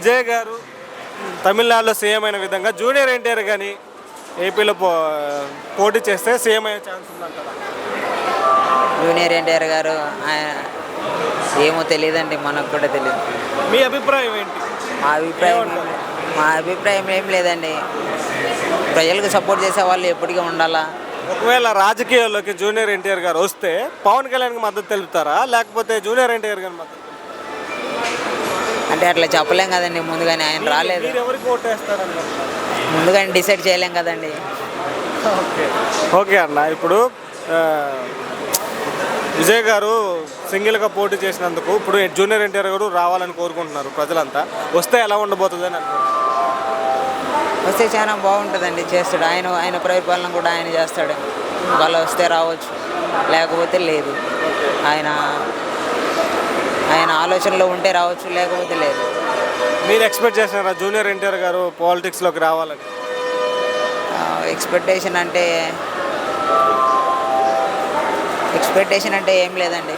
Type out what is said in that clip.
విజయ్ గారు తమిళనాడులో సీఎం అయిన విధంగా జూనియర్ ఎన్టీఆర్ కానీ ఏపీలో పోటీ చేస్తే సీఎం అయ్యే ఛాన్స్ ఉందంటారా? జూనియర్ ఎన్టీఆర్ గారు ఏమో తెలియదండి, మనకు కూడా తెలియదు. మీ అభిప్రాయం ఏంటి? మా అభిప్రాయం ఏం లేదండి. ప్రజలకు సపోర్ట్ చేసే వాళ్ళు ఎప్పటికీ ఉండాలా. ఒకవేళ రాజకీయాల్లోకి జూనియర్ ఎన్టీఆర్ గారు వస్తే పవన్ కళ్యాణ్కి మద్దతు తెలుపుతారా, లేకపోతే జూనియర్ ఎన్టీఆర్ గారి మద్దతు? అంటే అట్లా చెప్పలేం కదండి, ముందుగానే ఆయన రాలేదు. మీరు ఎవరికి ఓటేస్తారన్న? ముందుగానే డిసైడ్ చేయలేం కదండి. ఓకే అన్న, ఇప్పుడు విజయ్ గారు సింగిల్గా పోటీ చేసినందుకు ఇప్పుడు జూనియర్ ఎన్టీఆర్ గారు రావాలని కోరుకుంటున్నారు ప్రజలంతా. వస్తే ఎలా ఉండబోతుంది అని అనుకుంటున్నారు? వస్తే చాలా బాగుంటుందండి, చేస్తాడు. ఆయన పరిపాలన కూడా ఆయన చేస్తాడు. వాళ్ళు వస్తే రావచ్చు, లేకపోతే లేదు. ఆయన ఆలోచనలో ఉంటే రావచ్చు, లేకపోతే లేదు. మీరు ఎక్స్పెక్ట్ చేస్తున్నారా జూనియర్ ఎన్టీఆర్ గారు పాలిటిక్స్లోకి రావాలని? ఎక్స్పెక్టేషన్ అంటే ఏం లేదండి.